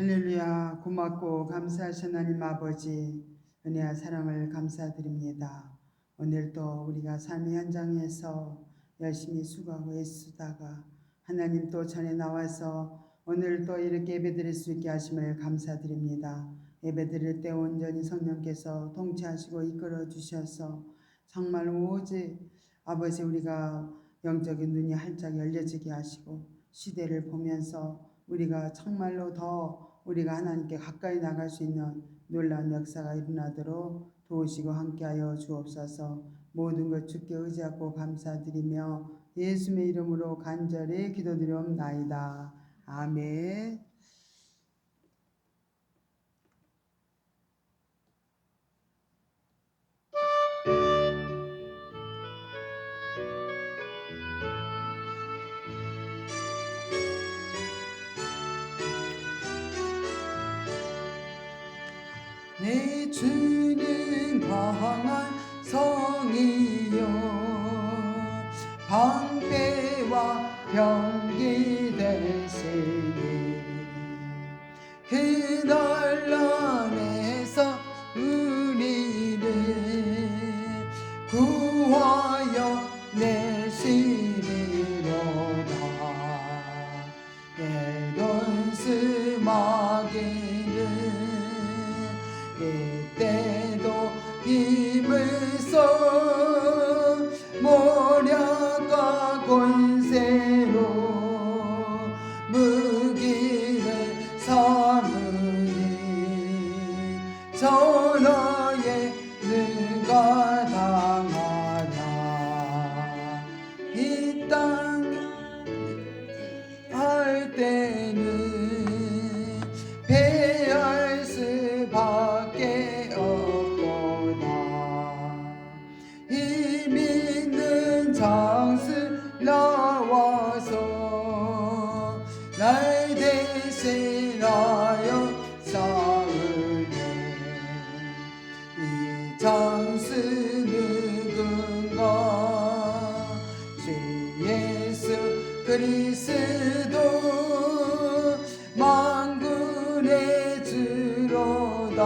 할렐루야. 고맙고 감사하신 하나님 아버지, 은혜와 사랑을 감사드립니다. 오늘도 우리가 삶의 현장에서 열심히 수고하고 애쓰다가 하나님 또 전에 나와서 오늘 또 이렇게 예배드릴 수 있게 하심을 감사드립니다. 예배드릴 때 온전히 성령께서 통치하시고 이끌어 주셔서 정말 오직 아버지 우리가 영적인 눈이 활짝 열려지게 하시고 시대를 보면서 우리가 정말로 더 우리가 하나님께 가까이 나갈 수 있는 놀라운 역사가 일어나도록 도우시고 함께하여 주옵소서. 모든 것 주께 의지하고 감사드리며 예수의 이름으로 간절히 기도드리옵나이다. 아멘. 내 주는 강한 성이요 방패와 병기 되시니 그 난란에서 우리를 구하여 내시리로다. 내 돈스 마귀는 이때도 힘을 써 모략과 권세로 무기를 삼으니 전하에 누가 당하나. 이 땅 할 때는 패할 수밖에 없구나. 힘 있는 장수 나와서 날 대신하여 싸우네. 이 장수 누군가? 주 예수 그리스도 만군의 주로다.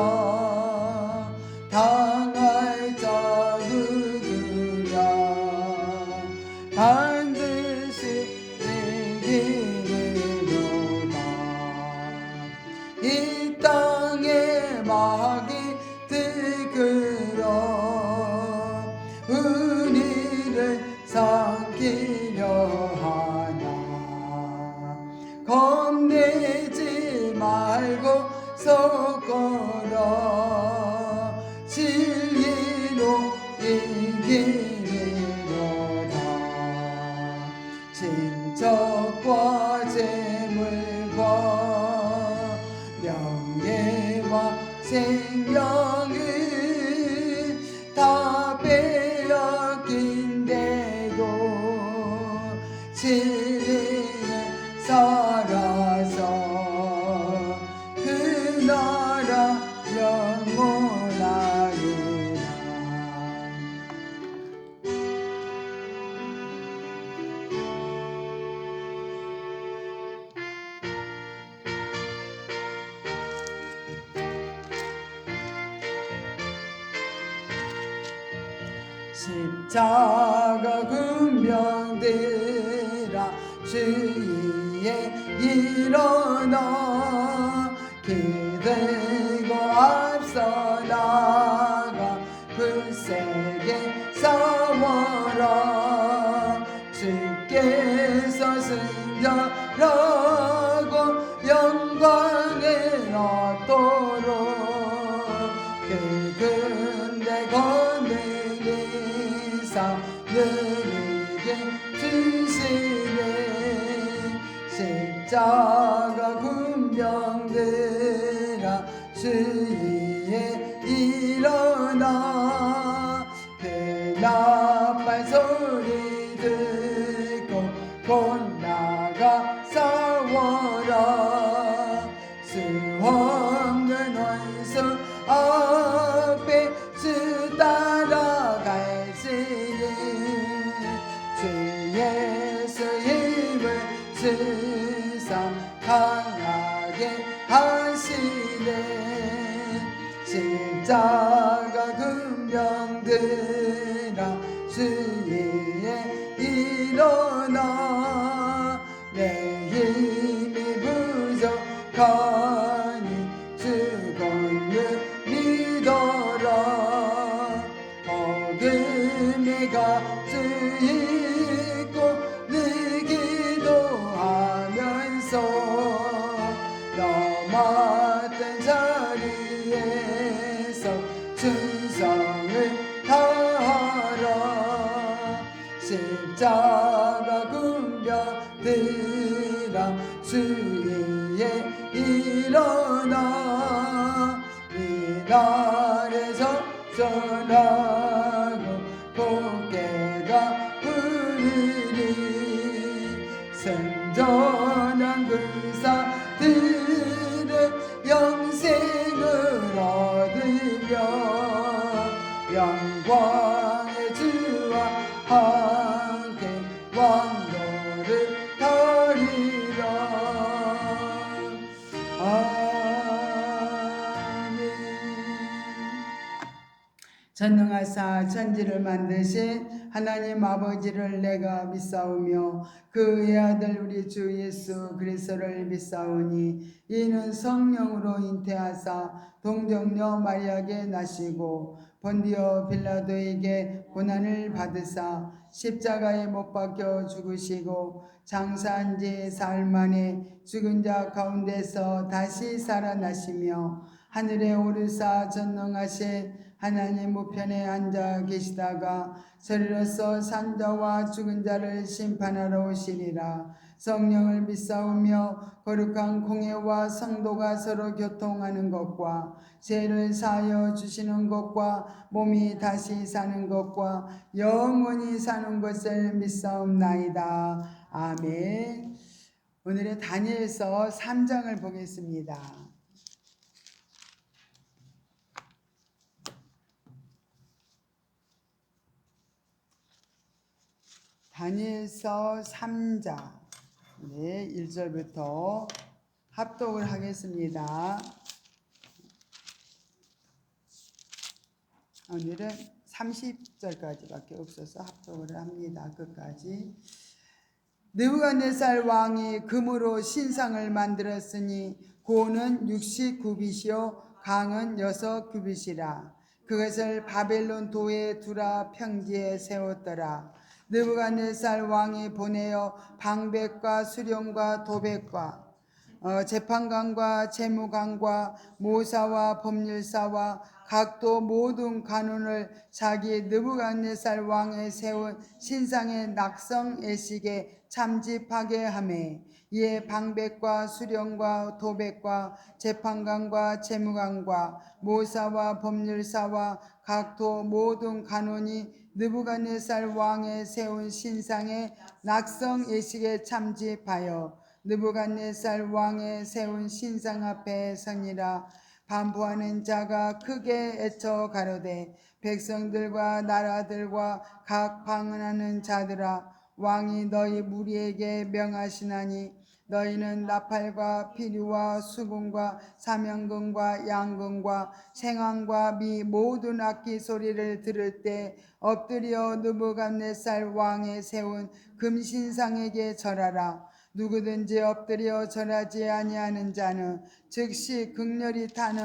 당할 자 누구랴? 반드시 이기리로다. 이 땅의 마귀 들끓어 우리를 삼키려 하나. 겁내지 말고 서거라. 진리로 이기리로다. 친척과 재물과 명예와 생명을 다 빼앗긴데도 진리를 살아서 그 나라 영원하리라. 십자가 군병들아 주위에 일어나 기들고 앞서 나가 굳세게 싸워라. 주께서 승자라고 영광을 얻도록 그 군대 거느린 상 누리게 주시네. 십자가 군병들아 주위에 일어나 그 나팔 소리 듣고 곧 나가 싸워라. 수 없는 원수 앞에 주 따라갈지니 주 예수 힘을 주사 강하게 하시니 십자가 금병들아 주위에 일어나 내 힘이 부족하니 주 권능 믿어라 어금니 값을 잊고 늘 기도하면서 넘어왔던 자리에서 충성을 다하라 십자가 군병들아 주위에 일어나 이 날에서 전하고 고개가 흐르리 생존한 군사들의 영생을 얻으며 영광의 주와 함께 왕도를 타리라 아멘. 전능하사 천지를 만드신 하나님 아버지를 내가 믿사오며 그의 아들 우리 주 예수 그리스도를 믿사오니 이는 성령으로 잉태하사 동정녀 마리아에게 나시고 본디오 빌라도에게 고난을 받으사 십자가에 못 박혀 죽으시고 장사한 지 사흘 만에 죽은 자 가운데서 다시 살아나시며 하늘에 오르사 전능하신 하나님 우편에 앉아 계시다가 저리로서 산자와 죽은 자를 심판하러 오시리라 성령을 믿사오며 거룩한 공회와 성도가 서로 교통하는 것과 죄를 사하여 주시는 것과 몸이 다시 사는 것과 영원히 사는 것을 믿사옵나이다. 아멘. 오늘의 다니엘서 3장을 보겠습니다. 다니엘서 3장 네, 1절부터 합독을 하겠습니다. 오늘은 30절까지밖에 없어서 합독을 합니다. 끝까지. 느부갓네살 왕이 금으로 신상을 만들었으니 고는 60규빗이요 강은 6규빗이라 그것을 바벨론 도에 두라 평지에 세웠더라. 느부갓네살 왕이 보내어 방백과 수령과 도백과 재판관과 재무관과 모사와 법률사와 각도 모든 간원을 자기 느부갓네살 왕에 세운 신상의 낙성 애식에 참집하게 하매 이에 방백과 수령과 도백과 재판관과 재무관과 모사와 법률사와 각도 모든 간원이 느부갓네살 왕에 세운 신상의 낙성 예식에 참집하여 느부갓네살 왕에 세운 신상 앞에 서니라. 반포하는 자가 크게 애쳐 가로되 백성들과 나라들과 각 방언하는 자들아 왕이 너희 무리에게 명하시나니 너희는 나팔과 피리와 수금과 사명금과 양금과 생황과 미 모든 악기 소리를 들을 때 엎드려 느부갓네살 왕에 세운 금신상에게 절하라. 누구든지 엎드려 절하지 아니하는 자는 즉시 극렬히 타는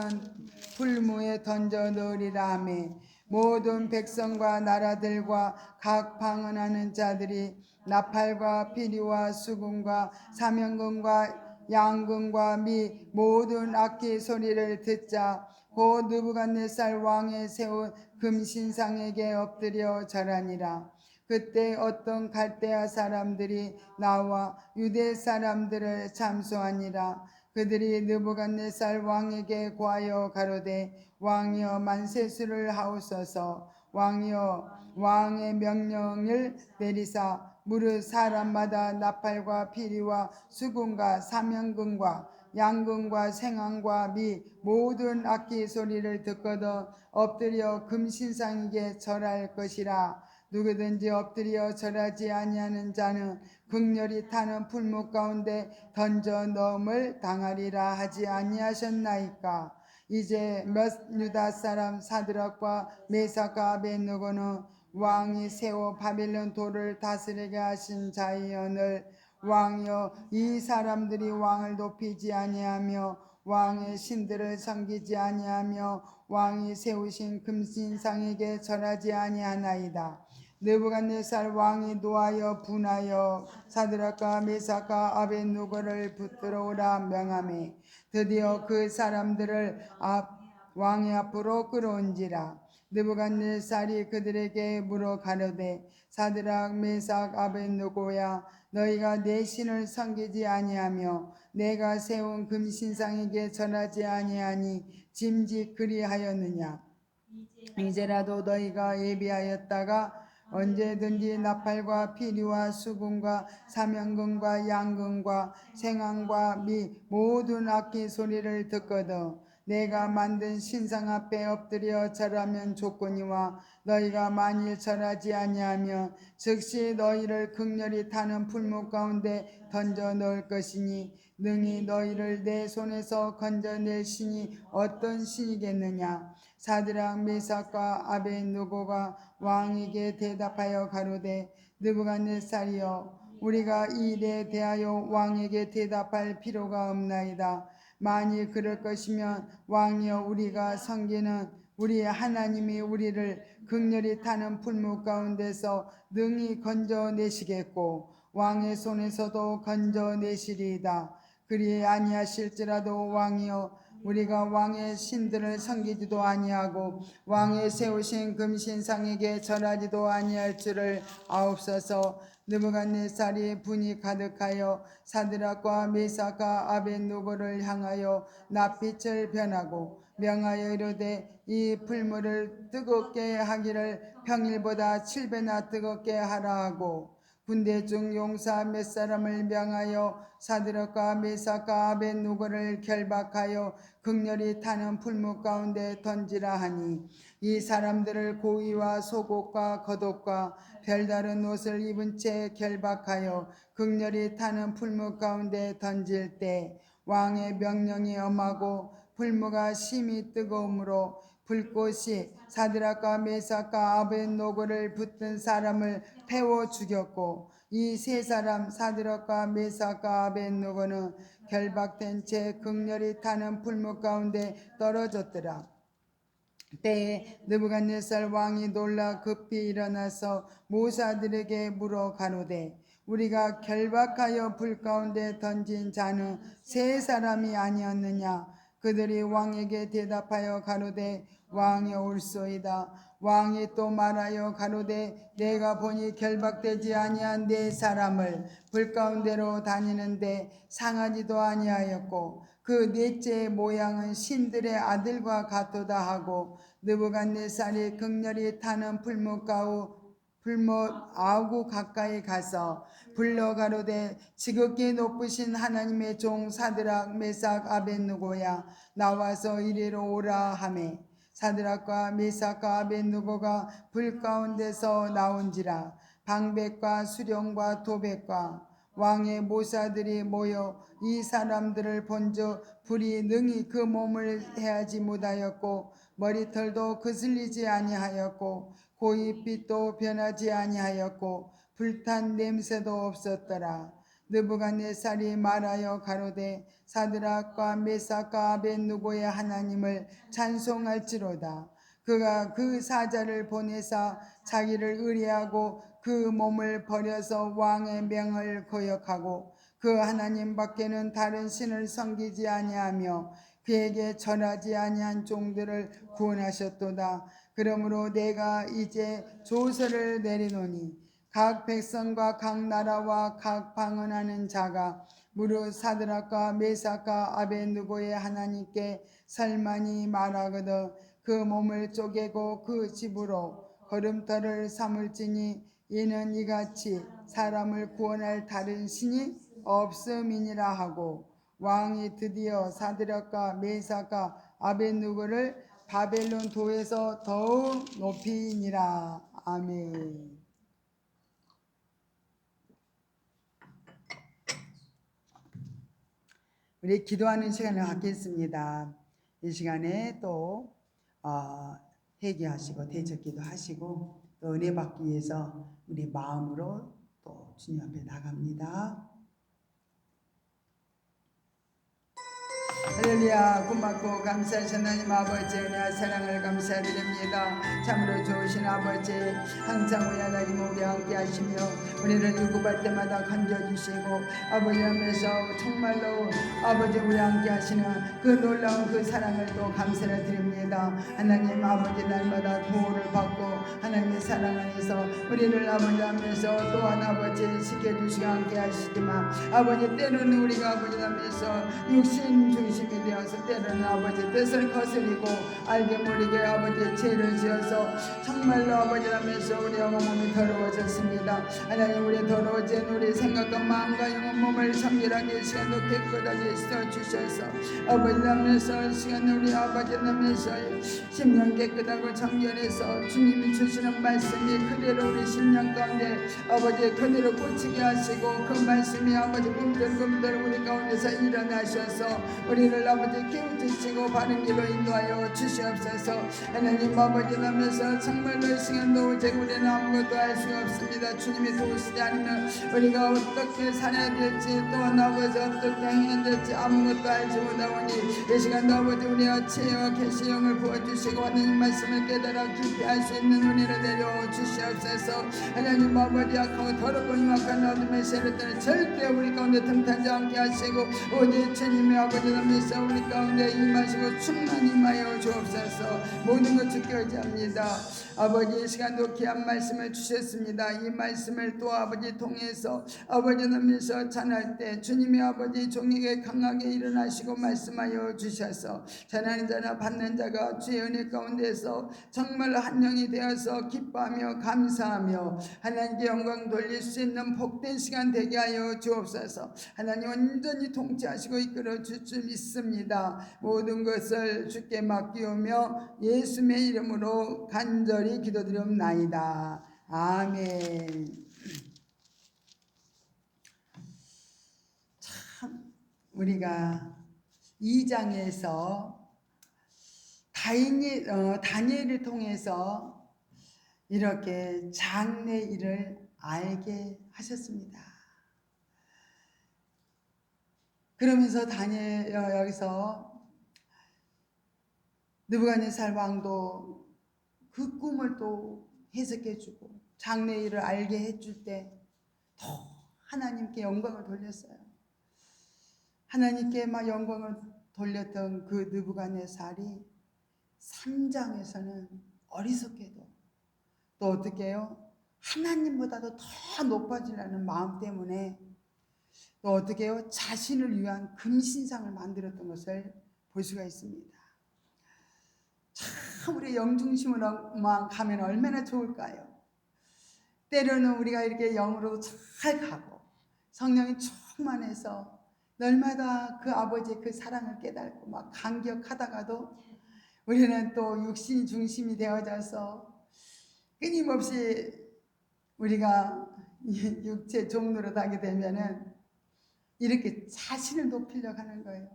풀무에 던져 넣으리라 하매 모든 백성과 나라들과 각 방언하는 자들이 나팔과 피리와 수금과 사명금과 양금과 미 모든 악기 소리를 듣자 곧 느부갓네살 왕에 세운 금신상에게 엎드려 절하니라. 그때 어떤 갈대아 사람들이 나와 유대 사람들을 참소하니라. 그들이 느부갓네살 왕에게 고하여 가로되 왕이여 만세수를 하옵소서. 왕이여 왕의 명령을 내리사 무릇 사람마다 나팔과 피리와 수금과 사명금과 양금과 생황과 미 모든 악기 소리를 듣거든 엎드려 금신상에게 절할 것이라. 누구든지 엎드려 절하지 아니하는 자는 극렬히 타는 풀무 가운데 던져 넣음을 당하리라 하지 아니하셨나이까. 이제 유다 사람 사드락과 메삭과 아벳느고는 왕이 세워 바벨론 도를 다스리게 하신 자이언을 왕이여 이 사람들이 왕을 높이지 아니하며 왕의 신들을 섬기지 아니하며 왕이 세우신 금신상에게 절하지 아니하나이다. 느부갓네살 왕이 노하여 분하여 사드락과 메삭과 아벳느고를 붙들어 오라 명하매 드디어 그 사람들을 왕의 앞으로 끌어온지라. 느부갓네살이 그들에게 물어 가로되 사드락 메삭 아벳느고야 너희가 내 신을 섬기지 아니하며 내가 세운 금신상에게 절하지 아니하니 짐짓 그리하였느냐. 이제라도 너희가 예비하였다가 언제든지 나팔과 피리와 수금과 사명금과 양금과 생황과 미 모든 악기 소리를 듣거든 내가 만든 신상 앞에 엎드려 절하면 좋거니와 너희가 만일 절하지 아니하면 즉시 너희를 극렬히 타는 풀무 가운데 던져 넣을 것이니 능히 너희를 내 손에서 건져낼 신이 어떤 신이겠느냐. 사드락 메삭과 아벳느고가 왕에게 대답하여 가로되 느부갓네살이여 우리가 이 일에 대하여 왕에게 대답할 필요가 없나이다. 만일 그럴 것이면 왕이여 우리가 섬기는 우리 하나님이 우리를 극렬히 타는 풀무 가운데서 능히 건져내시겠고 왕의 손에서도 건져내시리이다. 그리 아니하실지라도 왕이여 우리가 왕의 신들을 섬기지도 아니하고 왕의 세우신 금신상에게 절하지도 아니할 줄을 아옵소서. 느부갓네살이 분이 가득하여 사드락과 메삭과 아벳느고를 향하여 낯빛을 변하고 명하여 이르되 이 풀무를 뜨겁게 하기를 평일보다 7배나 뜨겁게 하라 하고 군대 중 용사 몇 사람을 명하여 사드락과 메삭과 아벳느고를 결박하여 극렬히 타는 풀무 가운데 던지라 하니 이 사람들을 고위와 속옷과 겉옷과 별다른 옷을 입은 채 결박하여 극렬히 타는 풀무 가운데 던질 때 왕의 명령이 엄하고 풀무가 심히 뜨거움으로 불꽃이 사드락과 메삭과 아벳느고를 붙든 사람을 태워 죽였고 이 세 사람 사드락과 메삭과 아벳느고는 결박된 채 극렬히 타는 풀무 가운데 떨어졌더라. 때에 느부갓네살 왕이 놀라 급히 일어나서 모사들에게 물어 가로되 우리가 결박하여 불 가운데 던진 자는 세 사람이 아니었느냐. 그들이 왕에게 대답하여 가로되 왕이여 옳소이다. 왕이 또 말하여 가로되 내가 보니 결박되지 아니한 네 사람을 불 가운데로 다니는데 상하지도 아니하였고 그 넷째의 모양은 신들의 아들과 같도다 하고 느부갓네살이 극렬히 타는 풀무 아구 가까이 가서 불러 가로되 지극히 높으신 하나님의 종 사드락 메삭 아벳느고야 나와서 이리로 오라 하매 사드락과 메삭과 아벳느고가 불 가운데서 나온지라. 방백과 수령과 도백과 왕의 모사들이 모여 이 사람들을 본즉 불이 능히 그 몸을 해하지 못하였고 머리털도 거슬리지 아니하였고 고깃빛도 변하지 아니하였고 불탄 냄새도 없었더라. 느부갓네살이 말하여 가로되 사드락과 메삭과 아벳느고의 하나님을 찬송할지로다. 그가 그 사자를 보내사 자기를 의뢰하고 그 몸을 버려서 왕의 명을 거역하고 그 하나님 밖에는 다른 신을 섬기지 아니하며 그에게 절하지 아니한 종들을 구원하셨도다. 그러므로 내가 이제 조서를 내리노니 각 백성과 각 나라와 각 방언하는 자가 무릇 사드락과 메삭과 아벳느고의 하나님께 설만이 말하거든 그 몸을 쪼개고 그 집으로 걸음터를 삼을지니 이는 이같이 사람을 구원할 다른 신이 없음이니라 하고 왕이 드디어 사드락과 메삭과 아벳느고를 바벨론 도에서 더욱 높이니라. 아멘. 우리 기도하는 시간을 갖겠습니다. 이 시간에 또 회개하시고 대적기도 하시고 또 은혜 받기 위해서 우리 마음으로 또 주님 앞에 나갑니다. 할렐루야. 고맙고 감사하신 하나님 아버지 은혜와 사랑을 감사드립니다. 참으로 좋으신 아버지, 항상 우리 하나님 우리 함께 하시며 우리를 유급할 때마다 건져주시고 아버지 하면서 정말로 아버지 우리 함께 하시는 그 놀라운 그 사랑을 또 감사를 드립니다. 하나님 아버지 날마다 도우를 받고 하나님의 사랑 안에서 우리를 아버지 하면서 또한 아버지 지켜주시고 함께 하시지만 아버지 때로는 우리가 아버지 하면서 육신 중심이 되어서 때로는 아버지 뜻을 거스리고 알게 모르게 아버지 죄를 지어서 정말로 아버지 하면서 우리 영혼 몸이 더러워졌습니다. 하나님 우리 더러워진 우리 생각과 마음과 영혼 몸을 정결하게 시간도 깨끗하게 씻어주셔서 아버지 하면서 시간 우리 아버지 하면서 심령 깨끗하고 정결해서 주님이 주시는 말씀이 그대로 우리 심령 가운데 아버지 그대로 꽂히게 하시고 그 말씀이 아버지 꿈틀꿈틀 우리 가운데서 일어나셔서 우리를 아버지 깨우치시고 바른 길로 인도하여 주시옵소서. 하나님 아버지 하면서 정말로 이 시간도 오직 우리는 아무것도 할 수가 없습니다. 주님이 도우시지 않으면 우리가 어떻게 살아야 될지 또한 아버지 어떻게 행해야 될지 아무것도 알지 못하오니 이 시간도 아버지 우리의 지혜와 계시 영을 부어주시고 하나님 말씀을 깨달아 깊이 할 수 있는 은혜를 내려 주시옵소서. 하나님 아버지 악하고 더럽고 흉악한 어둠의 세력들은 절대 우리 가운데 틈타지 않게 하시고 오직 주님의 아버지 하면서 우리 가운데 임하시고 충만히 임하여 주옵소서. 모든 것 주께 의지합니다. 아버지 이 시간도 귀한 말씀을 주셨습니다. 이 말씀을 또 아버지 통해서 아버지 하면서 전할 때 주님의 아버지 종에게 강하게 일어나시고 말씀하여 주셔서 전하는 자나 받는 자가 주의 은혜 가운데서 정말 한 영이 되어서 기뻐하며 감사하며 하나님께 영광 돌릴 수 있는 복된 시간 되게 하여 주옵소서. 하나님 온전히 통치하시고 이끌어 줄 줄 믿습니다. 모든 것을 주께 맡기오며 예수의 이름으로 간절히 기도드리옵나이다. 아멘. 참 우리가 2장에서 다니엘을 통해서 이렇게 장래의 일을 알게 하셨습니다. 그러면서 다니엘 여기서 느부갓네살 왕도 그 꿈을 또 해석해주고 장래의 일을 알게 해줄 때 더 하나님께 영광을 돌렸어요. 하나님께 막 영광을 돌렸던 그 느부갓네살이 3장에서는 어리석게도 또 어떻게 해요? 하나님보다도 더 높아지려는 마음 때문에 또 어떻게 해요? 자신을 위한 금신상을 만들었던 것을 볼 수가 있습니다. 참 우리 영중심으로만 가면 얼마나 좋을까요? 때로는 우리가 이렇게 영으로 잘 가고 성령이 충만해서 날마다 그 아버지의 그 사랑을 깨닫고 막 감격하다가도 우리는 또 육신 중심이 되어져서 끊임없이 우리가 육체 종로로 가게 되면은 이렇게 자신을 높이려고 하는 거예요.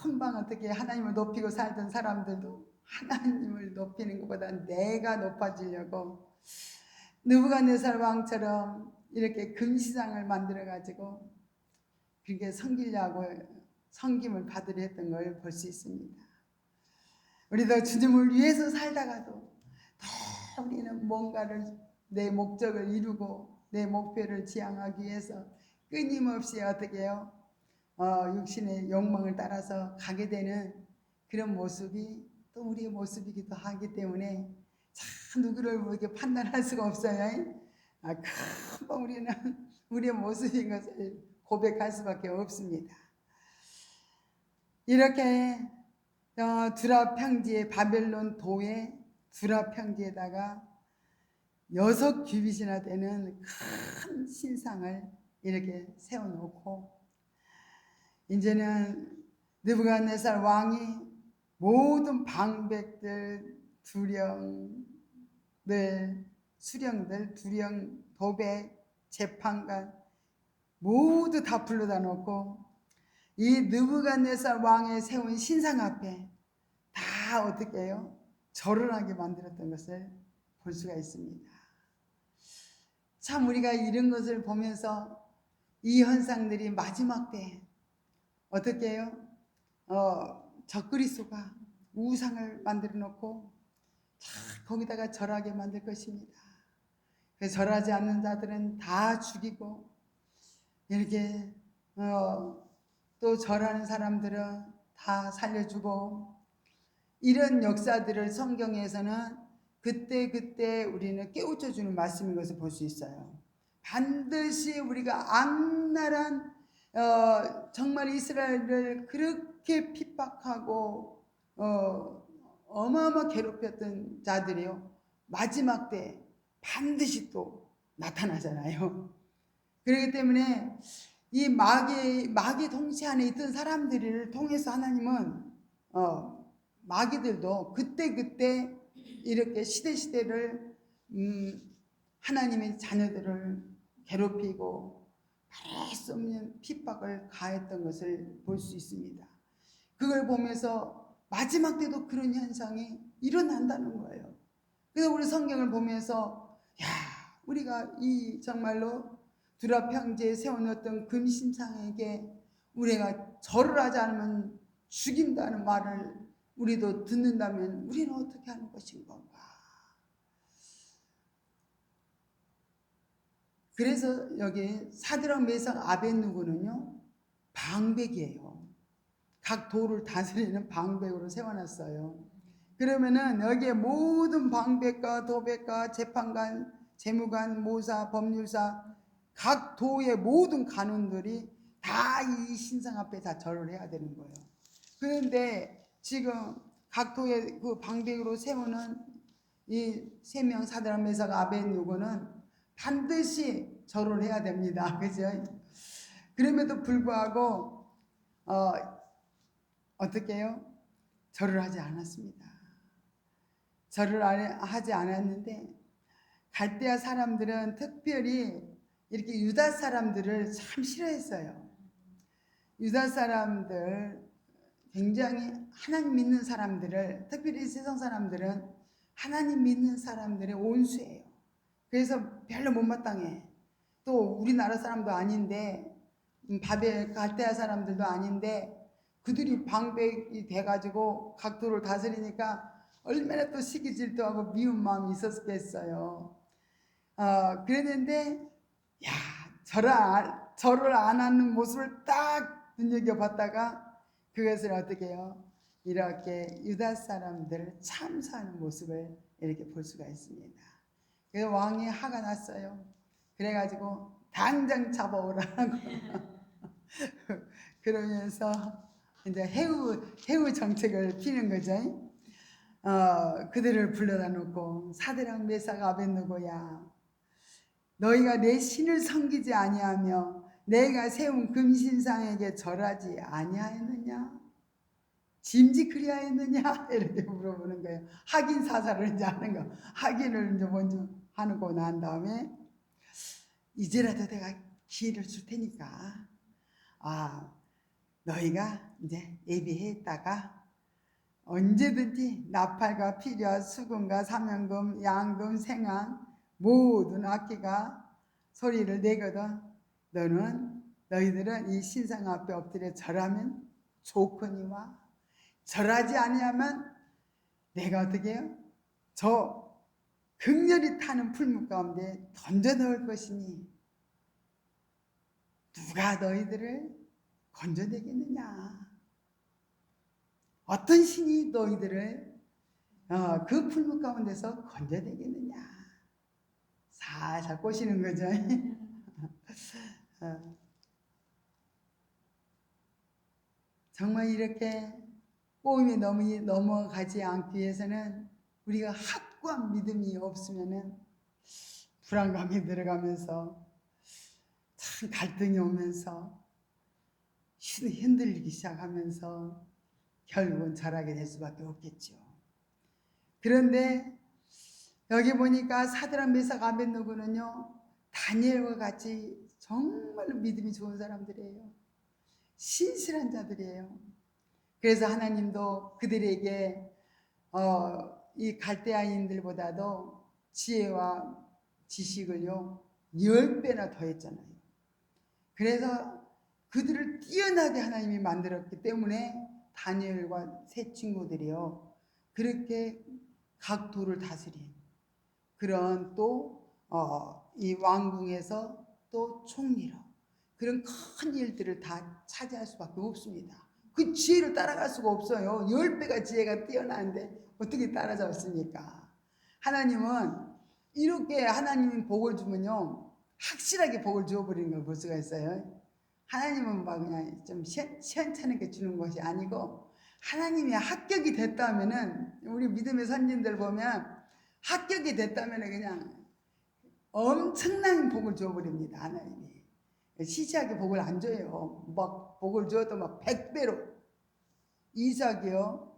금방 어떻게 하나님을 높이고 살던 사람들도 하나님을 높이는 것보다 내가 높아지려고 느부갓네살 왕처럼 이렇게 금시장을 만들어 가지고 그렇게 섬기려고 섬김을 받으려 했던 걸 볼 수 있습니다. 우리도 주님을 위해서 살다가도 더 우리는 뭔가를 내 목적을 이루고 내 목표를 지향하기 위해서 끊임없이 어떻게 해요? 육신의 욕망을 따라서 가게 되는 그런 모습이 또 우리의 모습이기도 하기 때문에 참 누구를 이렇게 판단할 수가 없어요. 금방 우리는 우리의 모습인 것을 고백할 수밖에 없습니다. 이렇게 두라 평지에 바벨론 도의 두라 평지에다가 6규빗이나 되는 큰 신상을 이렇게 세워놓고 이제는 느부갓네살 왕이 모든 방백들, 두령들, 수령들, 두령, 도백, 재판관 모두 다 불러다 놓고 이 느부갓네살 왕의 세운 신상 앞에 다 어떻게 해요? 절을 하게 만들었던 것을 볼 수가 있습니다. 참 우리가 이런 것을 보면서 이 현상들이 마지막 때 어떻게 해요? 적그리스도가 우상을 만들어 놓고 거기다가 절하게 만들 것입니다. 그래서 절하지 않는 자들은 다 죽이고 이렇게 또 절하는 사람들은 다 살려주고 이런 역사들을 성경에서는 그때 우리는 깨우쳐주는 말씀인 것을 볼 수 있어요. 반드시 우리가 악랄한 정말 이스라엘을 그렇게 핍박하고 어마어마 괴롭혔던 자들이요 마지막 때 반드시 또 나타나잖아요. 그렇기 때문에 이 마귀 통치 안에 있던 사람들을 통해서 하나님은 마귀들도 그때 이렇게 시대를 하나님의 자녀들을 괴롭히고 말할 수 없는 핍박을 가했던 것을 볼 수 있습니다. 그걸 보면서 마지막 때도 그런 현상이 일어난다는 거예요. 그래서 우리 성경을 보면서 야 우리가 이 정말로 두라 평지에 세워놓았던 금신상에게 우리가 절을 하지 않으면 죽인다는 말을 우리도 듣는다면 우리는 어떻게 하는 것인 건가? 그래서 여기 사드락 메삭 아벳느고는요 방백이에요. 각 도를 다스리는 방백으로 세워놨어요. 그러면은 여기에 모든 방백과 도백과 재판관, 재무관, 모사, 법률사 각 도의 모든 간원들이 다 이 신상 앞에 다 절을 해야 되는 거예요. 그런데 지금 각 도의 그 방백으로 세우는 이 세 명 사드락 메삭 아벳느고는 반드시 절을 해야 됩니다. 그죠? 그럼에도 불구하고 어떻게 해요? 절을 하지 않았습니다. 절을 하지 않았는데 갈대아 사람들은 특별히 이렇게 유다 사람들을 참 싫어했어요. 유다 사람들 굉장히 하나님 믿는 사람들을 특별히 세상 사람들은 하나님 믿는 사람들의 온수예요. 그래서 별로 못마땅해. 또 우리나라 사람도 아닌데 바벨 갈대아 사람들도 아닌데 그들이 방백이 돼가지고 각도를 다스리니까 얼마나 또 시기 질투하고 미운 마음이 있었겠어요. 그랬는데 야 절을 안 하는 모습을 딱 눈여겨봤다가 그것을 어떻게 해요? 이렇게 유다 사람들을 참사하는 모습을 이렇게 볼 수가 있습니다. 그래서 왕이 화가 났어요. 그래가지고 당장 잡아오라고 그러면서 이제 해우 정책을 피는 거죠. 그들을 불러다 놓고 사드락 메삭 아벳느고야 너희가 내 신을 섬기지 아니하며 내가 세운 금신상에게 절하지 아니하였느냐? 짐짓 그리하였느냐? 이렇게 물어보는 거예요. 확인 사살을 이제 하는 거. 확인을 이제 먼저 하고 난 다음에 이제라도 내가 기회를 줄 테니까 너희가 이제 예비했다가 언제든지 나팔과 피리와 수금과 사명금, 양금, 생황 모든 악기가 소리를 내거든 너희들은 이 신상 앞에 엎드려 절하면 좋거니와 절하지 아니하면 내가 어떻게 해요? 저 극렬히 타는 풀무 가운데 던져 넣을 것이니 누가 너희들을 건져내겠느냐? 어떤 신이 너희들을 그 풀무 가운데서 건져내겠느냐? 살살 꼬시는 거죠. 정말 이렇게 꼬임에 넘어가지 않기 위해서는 우리가 확고한 믿음이 없으면은 불안감이 들어가면서 참 갈등이 오면서 흔들리기 시작하면서 결국은 절하게 될 수밖에 없겠죠. 그런데 여기 보니까 사드락 메삭 아벳느고는요 다니엘과 같이 정말로 믿음이 좋은 사람들이에요. 신실한 자들이에요. 그래서 하나님도 그들에게 이 갈대아인들보다도 지혜와 지식을요 10배나 더했잖아요. 그래서 그들을 뛰어나게 하나님이 만들었기 때문에 다니엘과 세 친구들이요 그렇게 각 도를 다스린 그런 또 이 왕궁에서 또 총리로 그런 큰 일들을 다 차지할 수밖에 없습니다. 그 지혜를 따라갈 수가 없어요. 10배가 지혜가 뛰어나는데 어떻게 따라잡습니까? 하나님은 이렇게 하나님이 복을 주면요 확실하게 복을 주어버리는 걸 볼 수가 있어요. 하나님은 막 그냥 좀 시원찮게 주는 것이 아니고 하나님이 합격이 됐다면은 우리 믿음의 선진들 보면 합격이 됐다면은 그냥 엄청난 복을 줘버립니다. 하나님이 시시하게 복을 안 줘요. 막 복을 줘도 막 100배로. 이삭이요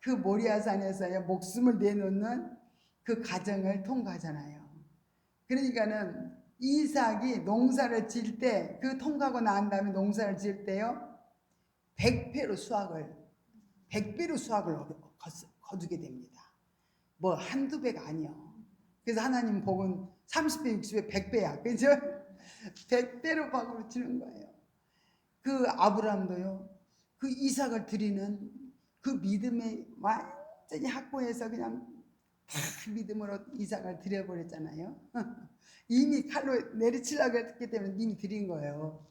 그 모리아산에서 목숨을 내놓는 그 과정을 통과하잖아요. 그러니까는 이삭이 농사를 지을 때 그 통과하고 난 다음에 농사를 지을 때요 100배로 수확을 거두게 됩니다. 뭐 한두 배가 아니요. 그래서 하나님 복은 30배, 60배, 100배야. 그죠? 100배로 박으로 주는 거예요. 그 아브라함도요. 그 이삭을 드리는 그 믿음에 완전히 확고해서 그냥 다 믿음으로 이삭을 드려버렸잖아요. 이미 칼로 내리치려고 했기 때문에 이미 드린 거예요.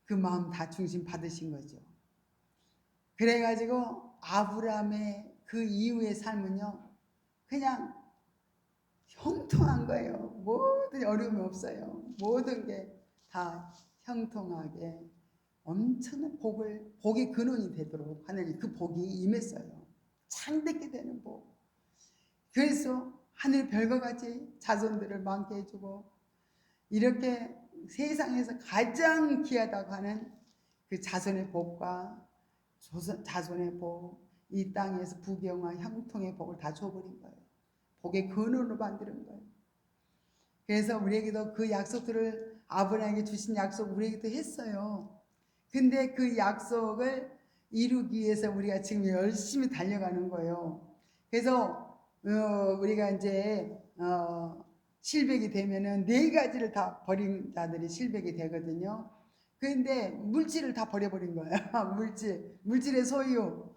그 마음 다 중심 받으신 거죠. 그래가지고 아브라함의 그 이후의 삶은요. 그냥 형통한 거예요. 모든 어려움이 없어요. 모든 게 다 형통하게 엄청난 복의 근원이 되도록 하나님 그 복이 임했어요. 창대케 되는 복. 그래서 하늘 별과 같이 자손들을 많게 해주고 이렇게 세상에서 가장 귀하다고 하는 그 자손의 복과 자손의 복, 이 땅에서 부귀영화 형통의 복을 다 줘버린 거예요. 복의 근원으로 만드는 거예요. 그래서 우리에게도 그 약속들을 아브라함에게 주신 약속 우리에게도 했어요. 근데 그 약속을 이루기 위해서 우리가 지금 열심히 달려가는 거예요. 그래서 우리가 이제 실백이 되면은 4가지를 다 버린 자들이 실백이 되거든요. 그런데 물질을 다 버려버린 거예요. 물질의 소유,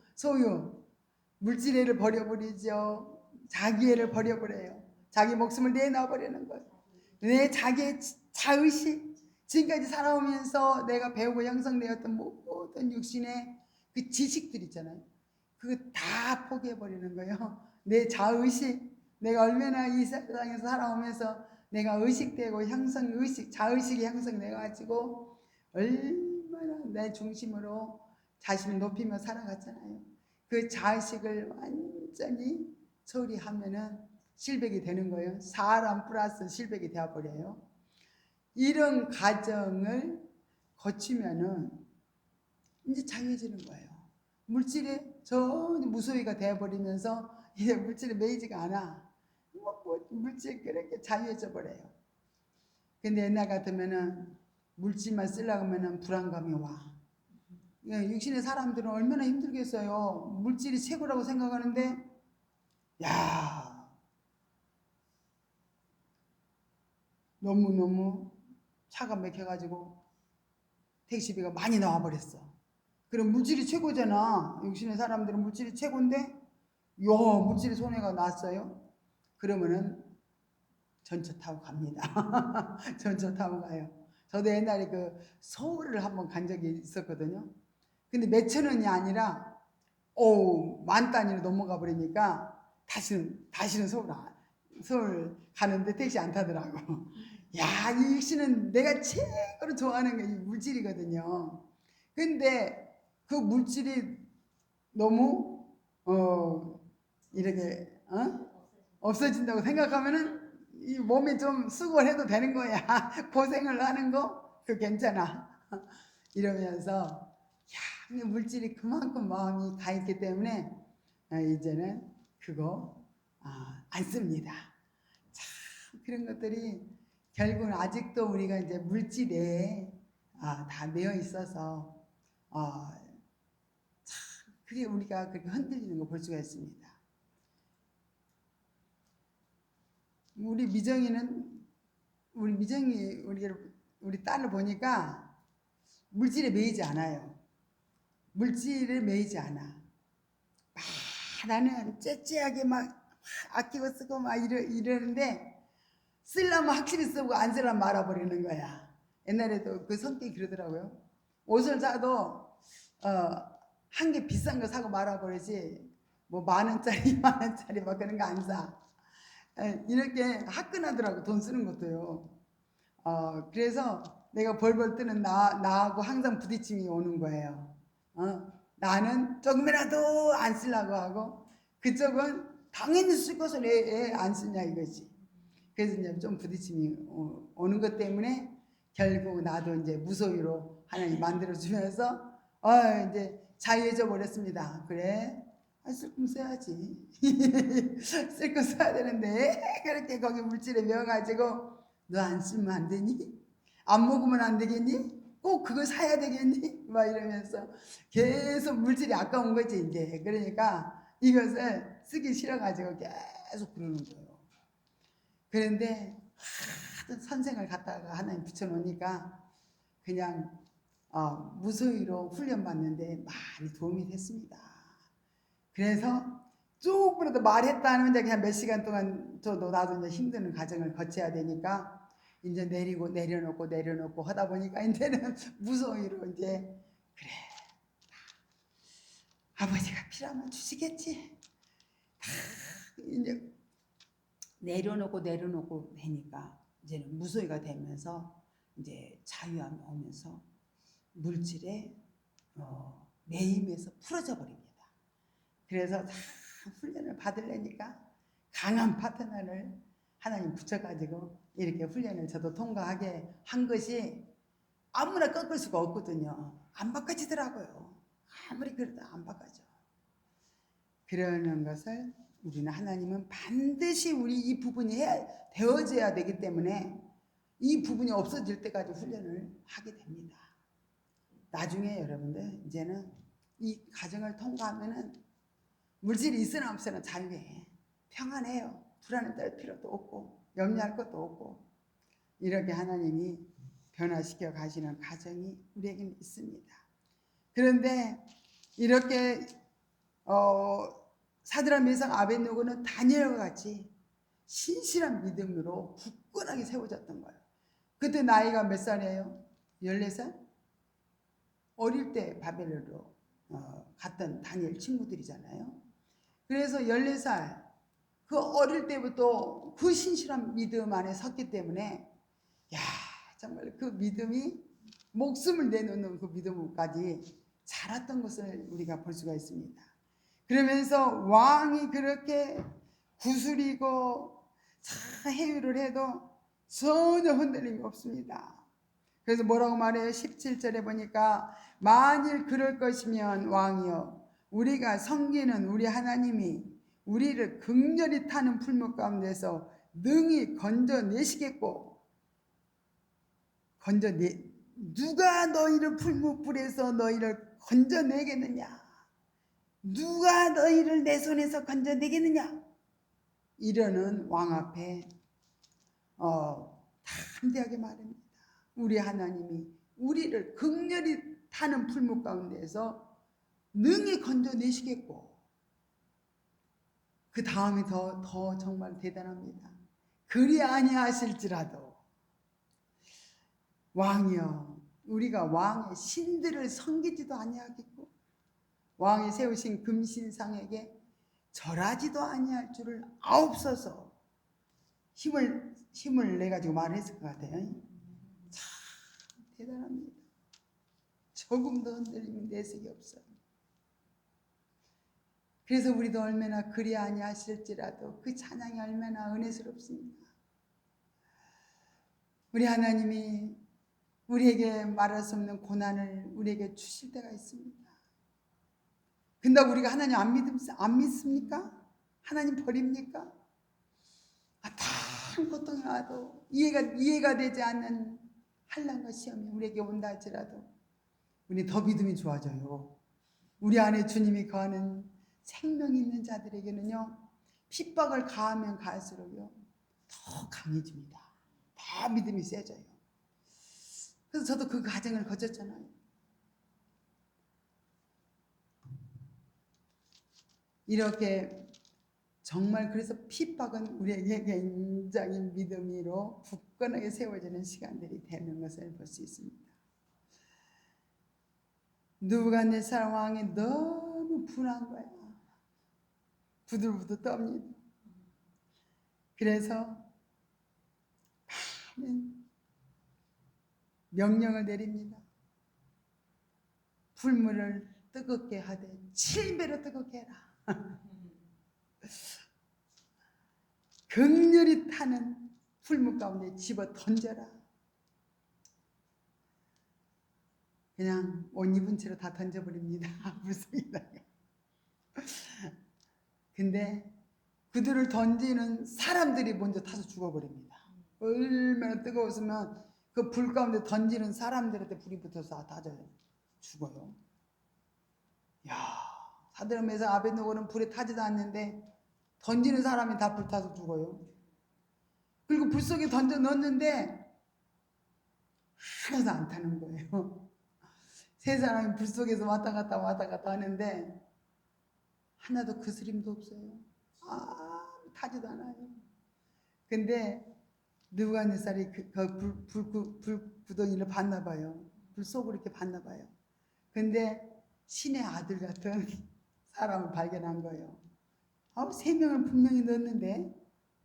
물질애를 버려버리죠. 자기애를 버려버려요. 자기 목숨을 내놔버리는 거예요. 내 자기의 자의식, 지금까지 살아오면서 내가 배우고 형성되었던 모든 육신의 그 지식들 있잖아요. 그거 다 포기해버리는 거예요. 내 자의식, 내가 얼마나 이 세상에서 살아오면서 내가 의식되고 자의식이 형성돼가지고 얼마나 내 중심으로 자신을 높이며 살아갔잖아요. 그 자의식을 완전히 처리하면은 실백이 되는 거예요. 사람 플러스 실백이 되어버려요. 이런 과정을 거치면은 이제 자유해지는 거예요. 물질에 전혀 무소유가 되어버리면서 이제 물질에 매이지가 않아. 물질 그렇게 자유해져 버려요. 근데 옛날 같으면은 물질만 쓰려고 하면은 불안감이 와. 육신의 사람들은 얼마나 힘들겠어요. 물질이 최고라고 생각하는데, 야, 너무너무 차가 막혀가지고 택시비가 많이 나와버렸어. 그럼 물질이 최고잖아. 육신의 사람들은 물질이 최고인데, 물질이 손해가 났어요. 그러면은 전철 타고 갑니다. 전철 타고 가요. 저도 옛날에 그 서울을 한번 간 적이 있었거든요. 근데 몇천 원이 아니라, 만 단위로 넘어가 버리니까 다시는 서울 가는데 택시 안 타더라고. 야, 이 육신은 내가 최고로 좋아하는 게 이 물질이거든요. 근데 그 물질이 너무 이렇게 없어진다고 생각하면은 이 몸에 좀 수고를 해도 되는 거야. 고생을 하는 거 그거 괜찮아. 이러면서 물질이 그만큼 마음이 가 있기 때문에 이제는 그거 안 씁니다. 참 그런 것들이 결국은 아직도 우리가 이제 물질에 다 매여 있어서 참 그게 우리가 그렇게 흔들리는 거 볼 수가 있습니다. 우리 미정이 우리 딸을 보니까 물질에 매이지 않아요. 물질에 매이지 않아. 나는 째째하게 막 아끼고 쓰고 막 이러는데 쓰려면 확실히 쓰고 안 쓰려면 말아버리는 거야. 옛날에도 그 성격이 그러더라고요. 옷을 사도 한 개 비싼 거 사고 말아버리지 뭐 10,000원짜리 20,000원짜리 막 그런 거 안 사. 이렇게 화끈하더라고. 돈 쓰는 것도요. 그래서 내가 벌벌 뜨는 나하고 항상 부딪힘이 오는 거예요. 나는 조금이라도 안 쓰려고 하고 그쪽은 당연히 쓸 것을 왜 안 쓰냐 이거지. 그래서 이제 좀 부딪힘이 오는 것 때문에 결국 나도 이제 무소유로 하나님 만들어주면서 이제 자유해져 버렸습니다. 그래, 쓸 거 써야지. 쓸 거 써야 되는데 그렇게 거기 물질에 매어가지고 너 안 쓰면 안 되니? 안 먹으면 안 되겠니? 꼭 그거 사야 되겠니? 막 이러면서 계속 물질이 아까운 거지 이제. 그러니까 이것을 쓰기 싫어가지고 계속 그러는 거예요. 그런데 하도 선생을 갖다가 하나님 붙여놓으니까 그냥 무소유로 훈련받는데 많이 도움이 됐습니다. 그래서 조금이라도 말했다 하면 이제 그냥 몇 시간 동안 나도 이제 힘드는 과정을 거쳐야 되니까 이제 내리고 내려놓고 하다 보니까 이제는 무소유로 이제 그래 아버지가 필요하면 주시겠지. 이제 내려놓고 되니까 이제는 무소유가 되면서 이제 자유함이 오면서 물질에 매임에서 풀어져 버립니다. 그래서 다 훈련을 받으려니까 강한 파트너를 하나님 붙여가지고 이렇게 훈련을 저도 통과하게 한 것이 아무나 꺾을 수가 없거든요. 안 바꿔지더라고요. 아무리 그래도 안 바꿔져. 그러는 것을 우리는 하나님은 반드시 우리 이 부분이 되어져야 되기 때문에 이 부분이 없어질 때까지 훈련을 하게 됩니다. 나중에 여러분들 이제는 이 과정을 통과하면은 물질이 있으나 없으나 자유해. 평안해요. 불안에 떨 필요도 없고 염려할 것도 없고 이렇게 하나님이 변화시켜 가시는 과정이 우리에게는 있습니다. 그런데 이렇게 사드락 메삭 아벳느고는 다니엘과 같이 신실한 믿음으로 굳건하게 세워졌던 거예요. 그때 나이가 몇 살이에요? 14살? 어릴 때 바벨론으로 갔던 다니엘 친구들이잖아요. 그래서 14살 그 어릴 때부터 그 신실한 믿음 안에 섰기 때문에 정말 그 믿음이 목숨을 내놓는 그 믿음까지 자랐던 것을 우리가 볼 수가 있습니다. 그러면서 왕이 그렇게 구슬이고 해유를 해도 전혀 흔들림이 없습니다. 그래서 뭐라고 말해요? 17절에 보니까 만일 그럴 것이면 왕이여 우리가 섬기는 우리 하나님이 우리를 극렬히 타는 풀무 가운데서 능히 건져내시겠고 누가 너희를 풀무불에서 너희를 건져내겠느냐? 누가 너희를 내 손에서 건져내겠느냐? 이러는 왕 앞에 담대하게 말합니다. 우리 하나님이 우리를 극렬히 타는 풀무 가운데에서 능히 건져내시겠고 그 다음이 더 정말 대단합니다. 그리 아니하실지라도 왕이여 우리가 왕의 신들을 섬기지도 아니하겠고 왕이 세우신 금신상에게 절하지도 아니할 줄을 아옵소서. 힘을 내가지고 말했을 것 같아요. 참 대단합니다. 조금도 흔들림이 내색이 없어요. 그래서 우리도 얼마나 그리 아니하실지라도 그 찬양이 얼마나 은혜스럽습니까? 우리 하나님이 우리에게 말할 수 없는 고난을 우리에게 주실 때가 있습니다. 근데 우리가 하나님 안 믿습니까? 하나님 버립니까? 다 고통이 와도 이해가 되지 않는 환난과 시험이 우리에게 온다 할지라도 우리 더 믿음이 좋아져요. 우리 안에 주님이 거하는 생명 있는 자들에게는요, 핍박을 가하면 가할수록요 더 강해집니다. 더 믿음이 세져요. 그래서 저도 그 과정을 거쳤잖아요. 이렇게 정말 그래서 핍박은 우리에게 굉장히 믿음 위로 굳건하게 세워지는 시간들이 되는 것을 볼 수 있습니다. 느부갓네살 왕이 너무 분한 거야. 부들부들 떱니다. 그래서 많은 명령을 내립니다. 불물을 뜨겁게 하되 7배로 뜨겁게 해라. 극렬히 타는 풀물 가운데 집어 던져라. 그냥 옷 입은 채로 다 던져버립니다. 물속에다가. 근데 그들을 던지는 사람들이 먼저 타서 죽어버립니다. 얼마나 뜨거웠으면 그 불 가운데 던지는 사람들한테 불이 붙어서 다 죽어요. 야, 사드락메삭 아벳느고는 불에 타지도 않는데 던지는 사람이 다 불타서 죽어요. 그리고 불 속에 던져 넣었는데 하나도 안 타는 거예요. 세 사람이 불 속에서 왔다 갔다 하는데 하나도 그스림도 없어요. 타지도 않아요. 근데 느부갓네살이 불 구덩이를 봤나 봐요. 불 속으로 이렇게 봤나 봐요. 근데 신의 아들 같은 사람을 발견한 거예요. 3명을 분명히 넣었는데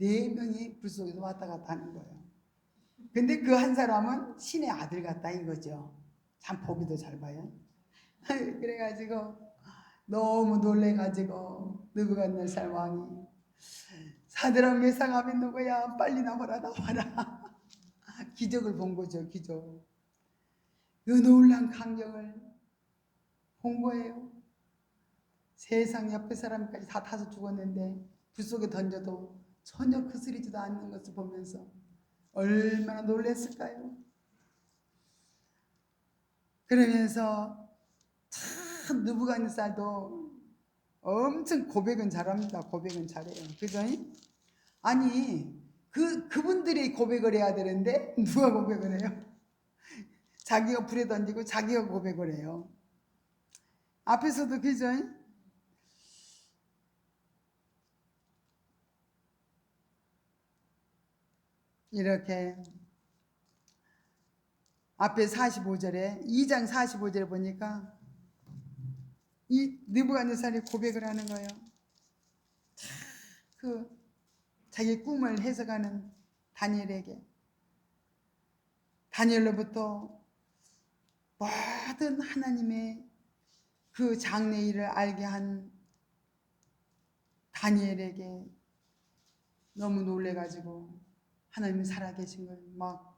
4명이 불 속에서 왔다 갔다 하는 거예요. 근데 그 한 사람은 신의 아들 같다 이거죠. 참 보기도 잘 봐요. 그래가지고 너무 놀래가지고 느부갓네살 왕이 사드락 메삭 아벳느고야 빨리 나와라. 기적을 본 거죠. 기적. 그 놀란 광경을 본 거예요. 세상 옆에 사람까지 다 타서 죽었는데 불 속에 던져도 전혀 그스리지도 않는 것을 보면서 얼마나 놀랐을까요? 그러면서 참 느부갓네살도 엄청 고백은 잘합니다. 고백은 잘해요. 그죠? 아니 그분들이 고백을 해야 되는데 누가 고백을 해요? 자기가 불에 던지고 자기가 고백을 해요. 앞에서도 그죠? 이렇게 앞에 45절에 2장 45절에 보니까 이 느부갓네살이 고백을 하는 거예요. 그 자기 꿈을 해석하는 다니엘에게 다니엘로부터 모든 하나님의 그 장래일을 알게 한 다니엘에게 너무 놀래가지고 하나님이 살아계신 걸 막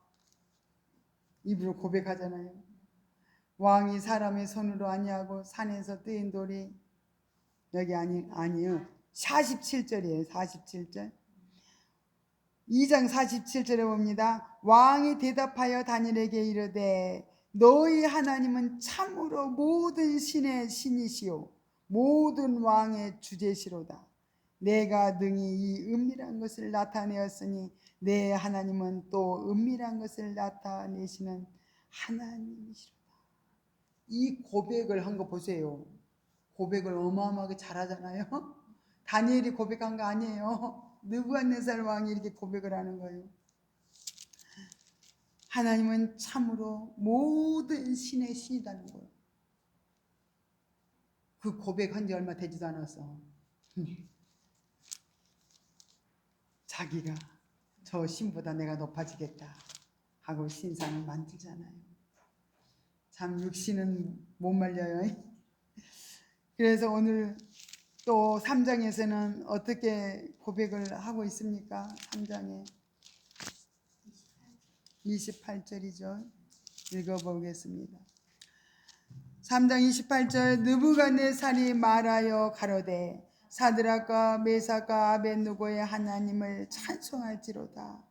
입으로 고백하잖아요. 왕이 사람의 손으로 아니하고 산에서 뜨인 돌이 여기 아니요 47절이에요. 47절 2장 47절에 봅니다. 왕이 대답하여 다니엘에게 이르되 너희 하나님은 참으로 모든 신의 신이시요 모든 왕의 주제시로다. 내가 능히 이 은밀한 것을 나타내었으니 내 하나님은 또 은밀한 것을 나타내시는 하나님이시로다. 이 고백을 한 거 보세요. 고백을 어마어마하게 잘하잖아요. 다니엘이 고백한 거 아니에요. 느부갓네살 왕이 이렇게 고백을 하는 거예요. 하나님은 참으로 모든 신의 신이라는 거예요. 그 고백한 지 얼마 되지도 않았어. 자기가 저 신보다 내가 높아지겠다 하고 신상을 만들잖아요. 참 육신은 못 말려요. 그래서 오늘 또 3장에서는 어떻게 고백을 하고 있습니까? 3장에 28절이죠. 읽어보겠습니다. 3장 28절 느부갓네살이 말하여 가로되 사드락과 메삭과 아벳느고의 하나님을 찬송할지로다.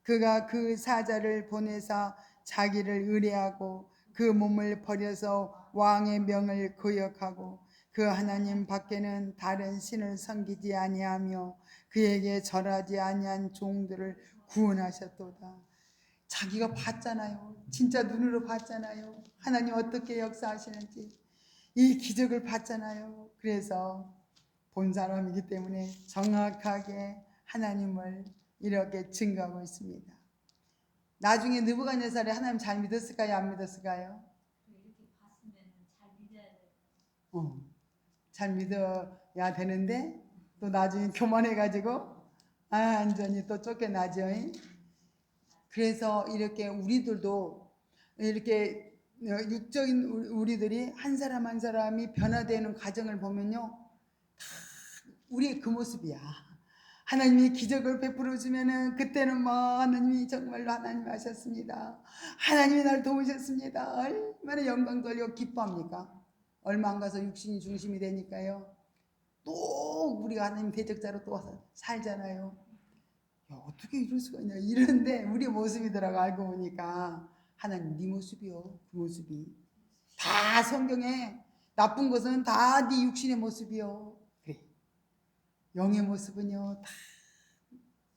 그가 그 사자를 보내사 자기를 의뢰하고 그 몸을 버려서 왕의 명을 거역하고 그 하나님 밖에는 다른 신을 섬기지 아니하며 그에게 절하지 아니한 종들을 구원하셨도다. 자기가 봤잖아요. 진짜 눈으로 봤잖아요. 하나님 어떻게 역사하시는지 이 기적을 봤잖아요. 그래서 본 사람이기 때문에 정확하게 하나님을 이렇게 증거하고 있습니다. 나중에 느부갓네살이 하나님 잘 믿었을까요? 안 믿었을까요? 이렇게 봤으면 잘 믿어야 돼. 잘 믿어야 되는데 또 나중에 교만해가지고 완전히 또 쫓겨나죠. 그래서 이렇게 우리들도 이렇게 육적인 우리들이 한 사람 한 사람이 변화되는 과정을 보면요, 우리의 그 모습이야. 하나님이 기적을 베풀어 주면은 그때는 뭐 하나님이 정말로 하나님 하셨습니다. 하나님이 날 도우셨습니다. 얼마나 영광 돌리고 기뻐합니까? 얼마 안 가서 육신이 중심이 되니까요. 또 우리가 하나님 대적자로 또 와서 살잖아요. 야, 어떻게 이럴 수가 있냐 이러는데 우리 모습이더라고. 알고 보니까 하나님 네 모습이요. 그 모습이 다 성경에 나쁜 것은 다 네 육신의 모습이요. 그래. 영의 모습은요 다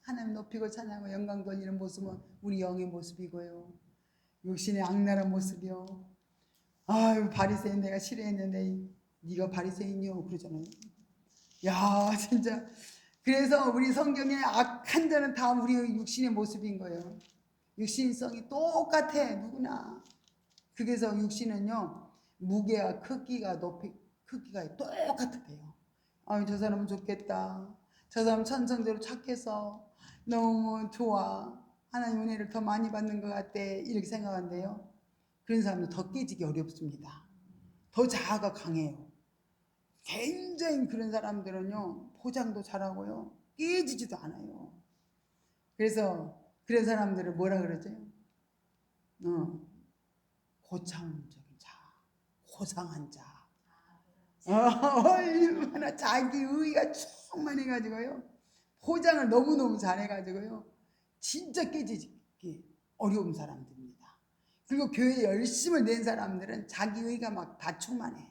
하나님 높이고 찬양하고 영광 돌리는 모습은 우리 영의 모습이고요. 육신의 악랄한 모습이요. 아유 바리새인 내가 싫어했는데 네가 바리새인이요 그러잖아요. 야 진짜 그래서 우리 성경에 악한 자는 다 우리 육신의 모습인 거예요. 육신성이 똑같아 누구나. 그래서 육신은요 무게와 크기가 높이 크기가 똑같대요. 아유 저 사람은 좋겠다. 저 사람 천성대로 착해서 너무 좋아. 하나님 은혜를 더 많이 받는 것 같아. 이렇게 생각한대요. 그런 사람은 더 깨지기 어렵습니다. 더 자아가 강해요. 굉장히 그런 사람들은요 포장도 잘하고요 깨지지도 않아요. 그래서 그런 사람들을 뭐라 그러죠? 고창적인 자, 고상한 자. 얼마나 자기 의가 충만해가지고요 포장을 너무너무 잘해가지고요 진짜 깨지기 어려운 사람들입니다. 그리고 교회에 열심을 낸 사람들은 자기 의가 막 다 충만해.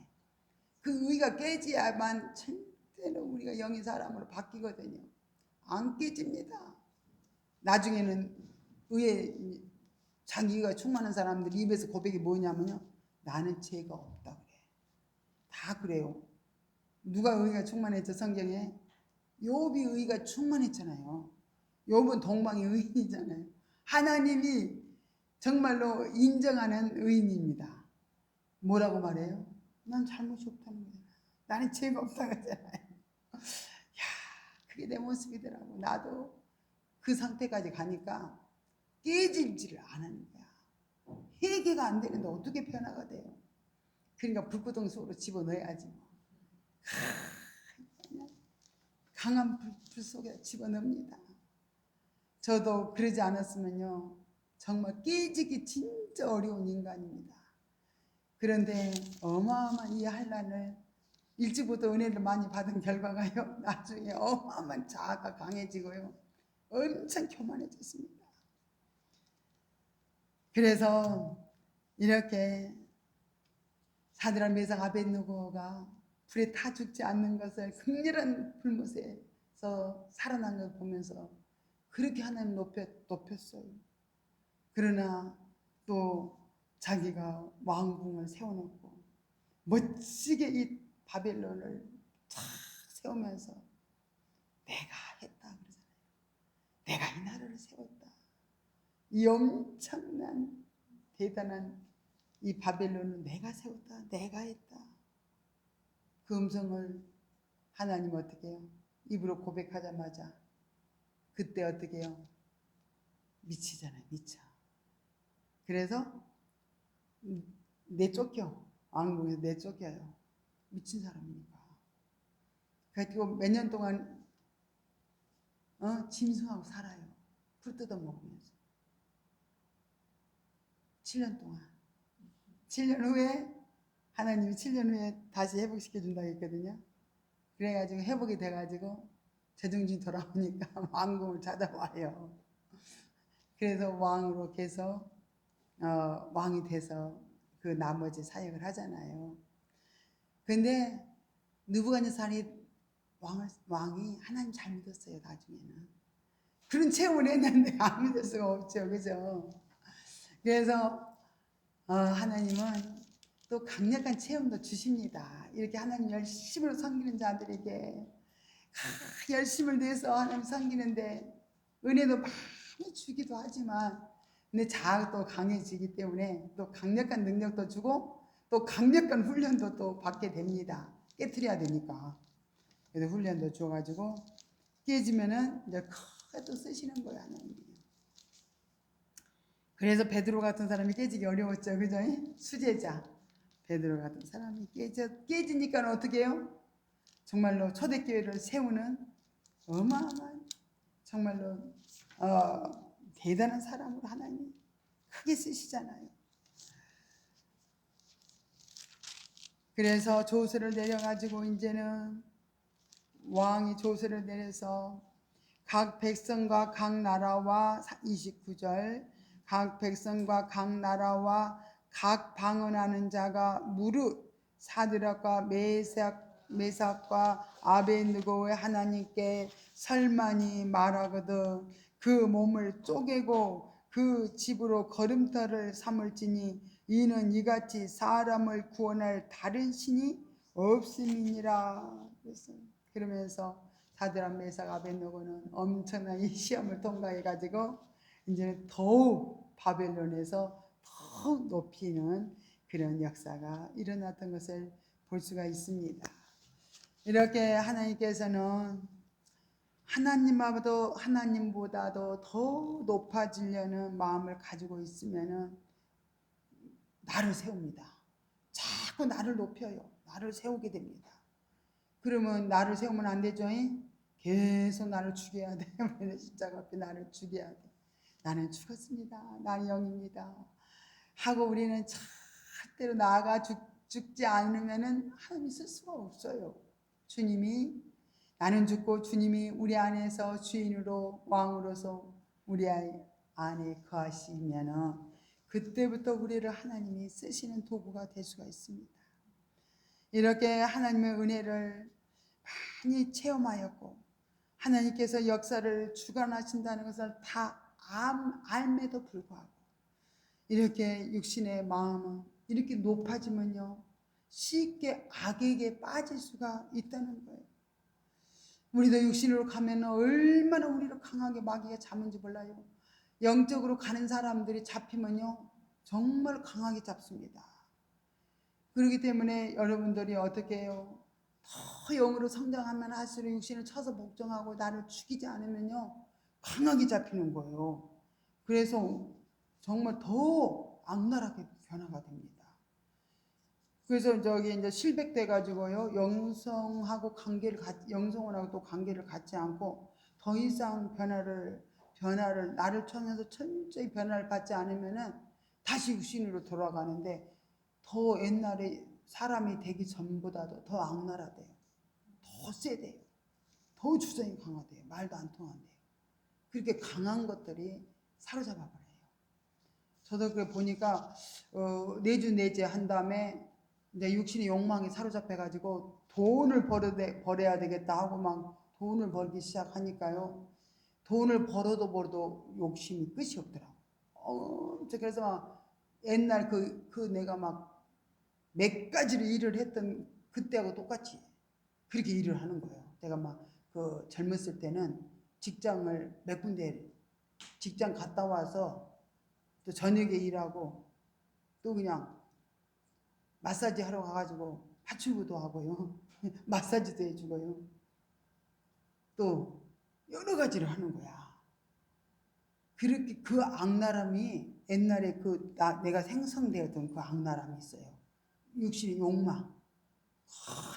그 의가 깨지야만 절대로 우리가 영의 사람으로 바뀌거든요. 안 깨집니다. 나중에는 의에 자기가 충만한 사람들 입에서 고백이 뭐냐면요. 나는 죄가 없다 그래. 다 그래요. 누가 의가 충만했죠 성경에? 욥이 의가 충만했잖아요. 욥은 동방의 의인이잖아요. 하나님이 정말로 인정하는 의인입니다. 뭐라고 말해요? 난 잘못이 없다는 거야. 나는 죄가 없다고 하잖아요. 야, 그게 내 모습이더라고. 나도 그 상태까지 가니까 깨지지를 않는 거야. 회개가 안 되는데 어떻게 변화가 돼요? 그러니까 불구덩 속으로 집어넣어야지 뭐. 강한 불 속에 집어넣습니다. 저도 그러지 않았으면요 정말 깨지기 진짜 어려운 인간입니다. 그런데 어마어마한 이 환난을 일찍부터 은혜를 많이 받은 결과가요 나중에 어마어마한 자아가 강해지고요 엄청 교만해졌습니다. 그래서 이렇게 사드락 메삭 아벳느고가 불에 타 죽지 않는 것을 극렬한 불못에서 살아난 걸 보면서 그렇게 하나님 높였어요. 그러나 또 자기가 왕궁을 세워놓고 멋지게 이 바벨론을 쫙 세우면서 내가 했다 그러잖아요. 내가 이 나라를 세웠다. 이 엄청난 대단한 이 바벨론을 내가 세웠다. 내가 했다. 그 음성을 하나님 어떻게 해요? 입으로 고백하자마자 그때 어떻게 해요? 미치잖아요. 미쳐. 그래서 내쫓겨. 왕궁에서 내쫓겨요. 미친 사람이니까. 그래서 몇 년 동안 짐승하고 살아요. 풀 뜯어먹으면서. 7년 동안. 7년 후에 하나님이 7년 후에 다시 회복시켜준다고 했거든요. 그래가지고 회복이 돼가지고 제정신 돌아오니까 왕궁을 찾아와요. 그래서 왕으로 계속 왕이 돼서 그 나머지 사역을 하잖아요. 근데 느부갓네살이 왕이 하나님 잘 믿었어요. 나중에는 그런 체험을 했는데 안 믿을 수가 없죠, 그죠? 그래서 하나님은 또 강력한 체험도 주십니다. 이렇게 하나님 열심으로 섬기는 자들에게 열심을 내서 하나님 섬기는데 은혜도 많이 주기도 하지만 근데 자아가 또 강해지기 때문에 또 강력한 능력도 주고 또 강력한 훈련도 또 받게 됩니다. 깨트려야 되니까. 그래서 훈련도 줘가지고 깨지면은 이제 크게 또 쓰시는 거예요, 하나님이. 그래서 베드로 같은 사람이 깨지기 어려웠죠, 그죠? 수제자 베드로 같은 사람이 깨지니까 어떻게 해요? 정말로 초대교회를 세우는 어마어마한 정말로 대단한 사람으로 하나님이 크게 쓰시잖아요. 그래서 조서를 내려가지고 이제는 왕이 조서를 내려서 각 백성과 각 나라와 29절 각 백성과 각 나라와 각 방언하는 자가 무릇 사드락과 메삭과 아베느고의 하나님께 설만이 말하거든 그 몸을 쪼개고 그 집으로 걸음터를 삼을지니 이는 이같이 사람을 구원할 다른 신이 없음이니라. 그러면서 사드락 메삭 아벳느고는 엄청난 이 시험을 통과해 가지고 이제는 더욱 바벨론에서 더욱 높이는 그런 역사가 일어났던 것을 볼 수가 있습니다. 이렇게 하나님께서는 하나님보다도 더 높아지려는 마음을 가지고 있으면은 나를 세웁니다. 자꾸 나를 높여요. 나를 세우게 됩니다. 그러면 나를 세우면 안 되죠. 계속 나를 죽여야 돼요. 십자가 앞에 나를 죽여야 돼. 나는 죽었습니다. 나는 영입니다. 하고 우리는 절대로 나아가 죽지 않으면은 하나님 쓸 수가 없어요. 주님이 나는 죽고 주님이 우리 안에서 주인으로 왕으로서 우리 안에 거하시면은 그때부터 우리를 하나님이 쓰시는 도구가 될 수가 있습니다. 이렇게 하나님의 은혜를 많이 체험하였고 하나님께서 역사를 주관하신다는 것을 다 알매도 불구하고 이렇게 육신의 마음은 이렇게 높아지면요 쉽게 악에게 빠질 수가 있다는 거예요. 우리도 육신으로 가면 얼마나 우리를 강하게 마귀가 잡는지 몰라요. 영적으로 가는 사람들이 잡히면요 정말 강하게 잡습니다. 그렇기 때문에 여러분들이 어떻게 해요? 더 영으로 성장하면 할수록 육신을 쳐서 복종하고 나를 죽이지 않으면요 강하게 잡히는 거예요. 그래서 정말 더 악랄하게 변화가 됩니다. 그래서 저기 이제 실백돼 가지고요 영성하고 영성원하고 또 관계를 갖지 않고 더 이상 변화를 나를 통해서 철저히 변화를 받지 않으면은 다시 육신으로 돌아가는데 더 옛날에 사람이 되기 전보다도 더 악랄하대요. 더 세대요. 더 주장이 강하대요. 말도 안 통한대요. 그렇게 강한 것들이 사로잡아 버려요. 저도 그래 보니까 내주 한 다음에 이제 육신의 욕망이 사로잡혀 가지고 돈을 벌어야 되겠다 하고 막 돈을 벌기 시작하니까요. 돈을 벌어도 욕심이 끝이 없더라고. 그래서 막 옛날 내가 막 몇 가지를 일을 했던 그때하고 똑같이 그렇게 일을 하는 거예요. 내가 막 젊었을 때는 직장을 몇 군데 직장 갔다 와서 또 저녁에 일하고 또 그냥 마사지 하러 가가지고 파출부도 하고요. 마사지도 해주고요. 또 여러 가지를 하는 거야. 그렇게 그 악랄함이 옛날에 내가 생성되었던 그 악랄함이 있어요. 육신의 욕망.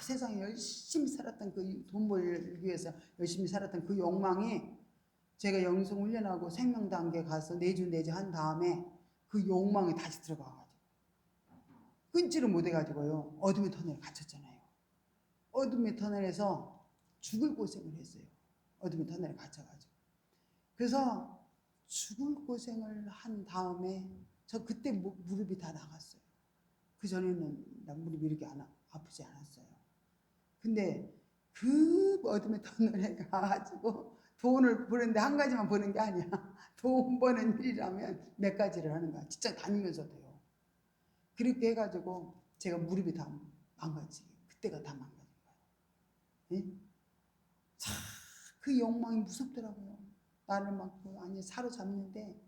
세상에 열심히 살았던 그 돈 벌기 위해서 열심히 살았던 그 욕망이 제가 영성 훈련하고 생명 단계 가서 내주 한 다음에 그 욕망이 다시 들어가가지고 끊지를 못해가지고요 어둠의 터널에 갇혔잖아요. 어둠의 터널에서 죽을 고생을 했어요. 어둠의 터널에 갇혀가지고. 그래서 죽을 고생을 한 다음에 저 그때 무릎이 다 나갔어요. 그 전에는 나 무릎이 이렇게 아프지 않았어요. 근데 그 어둠의 터널에 가가지고 돈을 버는데 한 가지만 버는 게 아니야. 돈 버는 일이라면 몇 가지를 하는 거야. 직장 다니면서도요. 그렇게 해가지고 제가 무릎이 다 망가지게, 그때가 다 망가진 거예요. 예? 참, 그 욕망이 무섭더라고요. 나를 막 아니 사로잡는데,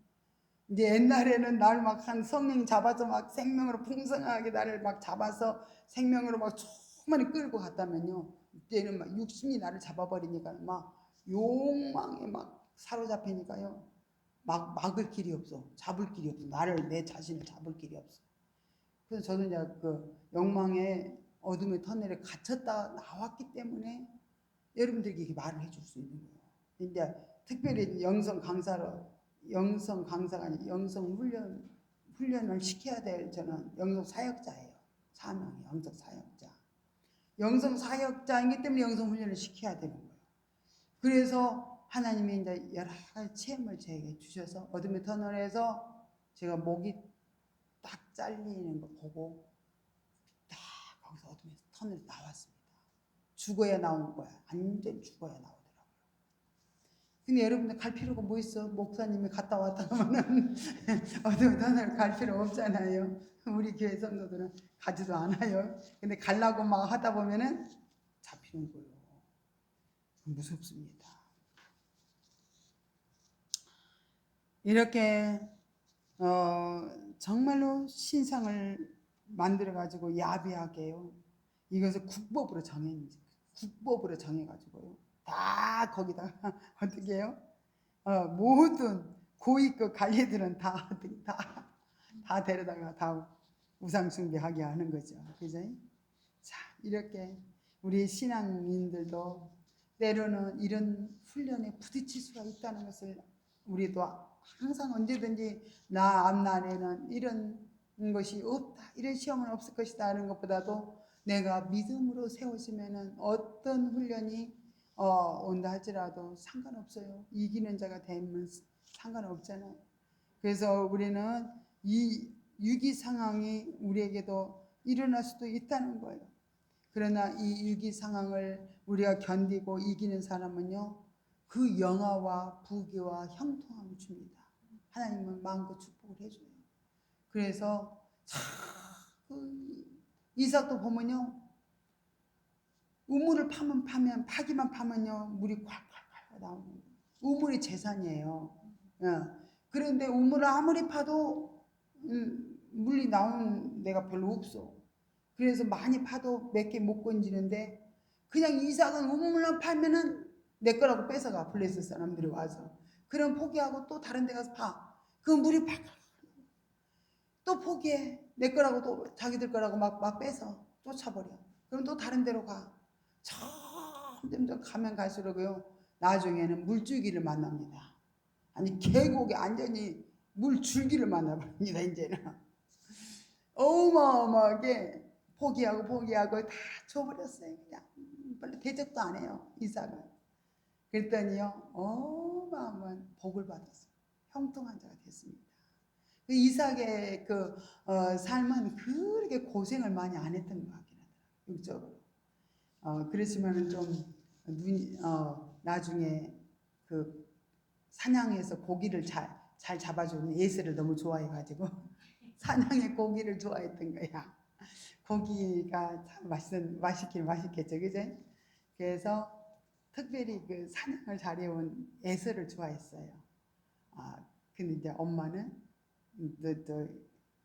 이제 옛날에는 나를 막 한 성령 잡아서 막 생명으로 풍성하게 나를 막 잡아서 생명으로 막 충만히 끌고 갔다면요, 이제는 막 육신이 나를 잡아버리니까 막 욕망에 막 사로잡히니까요, 막 막을 길이 없어. 잡을 길이 없어. 나를, 내 자신을 잡을 길이 없어. 그래서 저는 이제 그 욕망의 어둠의 터널에 갇혔다 나왔기 때문에 여러분들에게 이렇게 말을 해줄 수 있는 거예요. 이제 특별히 영성 강사가 아니라 훈련을 시켜야 될 저는 영성 사역자예요. 사명이 영성 사역자. 영성 사역자이기 때문에 영성 훈련을 시켜야 되는 거예요. 그래서 하나님이 이제 여러 가지 체험을 저에게 주셔서 어둠의 터널에서 제가 목이 딱 잘리는 거 보고 딱 거기서 어둠의 터널에 나왔습니다. 죽어야 나온 거야. 완전 죽어야 나오더라고요. 근데 여러분들 갈 필요가 뭐 있어? 목사님이 갔다 왔다 하면은 어둠의 터널 갈 필요 없잖아요. 우리 교회 성도들은 가지도 않아요. 근데 가려고 막 하다 보면은 잡히는 거예요. 무섭습니다. 이렇게 정말로 신상을 만들어 가지고 야비하게요. 이것을 국법으로 정해가지고요. 다 거기다가 어떻게 해요? 모든 고위급 관리들은 다 데려다가 다 우상 숭배하게 하는 거죠. 그죠? 자, 이렇게 우리 신앙인들도 때로는 이런 훈련에 부딪힐 수가 있다는 것을 우리도 항상 언제든지 나 앞날에는 이런 것이 없다, 이런 시험은 없을 것이다 하는 것보다도 내가 믿음으로 세워지면은 어떤 훈련이 온다 할지라도 상관없어요. 이기는 자가 되면 상관없잖아요. 그래서 우리는 이 위기 상황이 우리에게도 일어날 수도 있다는 거예요. 그러나 이 위기 상황을 우리가 견디고 이기는 사람은요, 그 영화와 부귀와 형통함을 줍니다. 하나님은 마음껏 축복을 해줘요. 그래서 이삭도 보면요, 우물을 파기만 파면요, 물이 콸콸콸 나오는 거예요. 우물이 재산이에요. 그런데 우물을 아무리 파도 물이 나오는 데가 별로 없어. 그래서 많이 파도 몇 개 못 건지는데, 그냥 이삭은 우물만 팔면은 내 거라고 뺏어가. 블레셋 사람들이 와서. 그럼 포기하고 또 다른 데 가서 파. 그 물이 팍 또 포기해. 내 거라고 또 자기들 거라고 막 뺏어. 쫓아버려. 그럼 또 다른 데로 가. 점점 가면 갈수록요, 나중에는 물줄기를 만납니다. 아니, 계곡에 완전히 물줄기를 만나버립니다. 이제는 어마어마하게 포기하고 다 줘버렸어요. 그냥 별로 대접도 안 해요, 이삭은. 그랬더니요, 어마어마한 복을 받았어요. 형통한 자가 됐습니다. 그 이삭의 그 삶은 그렇게 고생을 많이 안 했던 것 같긴 하더라고요, 육적으로. 그렇지만은 좀 나중에 그 사냥해서 고기를 잘 잡아주는 예스를 너무 좋아해가지고 사냥의 고기를 좋아했던 거야. 고기가 참 맛있긴 맛있겠죠, 그제? 그래서 특별히 그 사냥을 잘해온 에서를 좋아했어요. 근데 이제 엄마는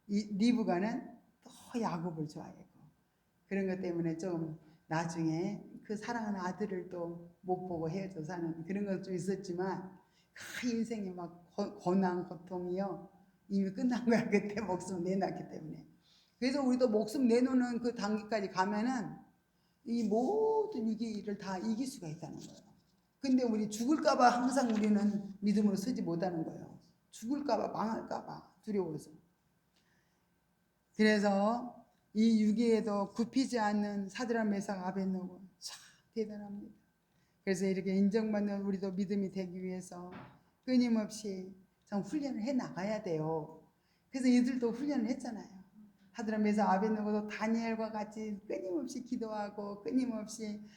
리브가는 또 야곱을 좋아했고, 그런 것 때문에 좀 나중에 그 사랑하는 아들을 또 못 보고 헤어져 사는 그런 것 좀 있었지만, 그 인생이 막 고난 고통이요 이미 끝난 거야. 그때 목숨 내놨기 때문에. 그래서 우리도 목숨 내놓는 그 단계까지 가면은 이 모든 위기를 다 이길 수가 있다는 거예요. 근데 우리 죽을까봐 항상 우리는 믿음으로 서지 못하는 거예요. 죽을까봐, 망할까봐 두려워서. 그래서 이 위기에도 굽히지 않는 사드락 메삭 아벳느고 참 대단합니다. 그래서 이렇게 인정받는 우리도 믿음이 되기 위해서 끊임없이 좀 훈련을 해 나가야 돼요. 그래서 이들도 훈련을 했잖아요. 하드람에서 아벤노고도 다니엘과 같이 끊임없이 기도하고 끊임없이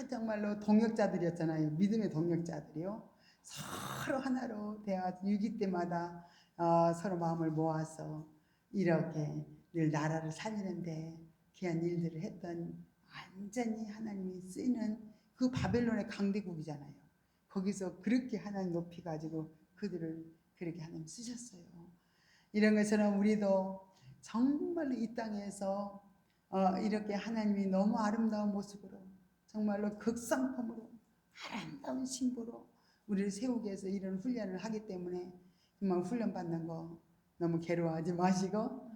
정말로 동역자들이었잖아요. 믿음의 동역자들이요. 서로 하나로 대화 6.2 때마다 서로 마음을 모아서 이렇게 늘 나라를 살리는데 귀한 일들을 했던 완전히 하나님이 쓰이는 그 바벨론의 강대국이잖아요. 거기서 그렇게 하나님 높이 가지고 그들을 그렇게 하나님 쓰셨어요. 이런 것처럼 우리도 정말로 이 땅에서 이렇게 하나님이 너무 아름다운 모습으로 정말로 극상품으로 아름다운 신부로 우리를 세우기 위해서 이런 훈련을 하기 때문에 정말 훈련 받는 거 너무 괴로워하지 마시고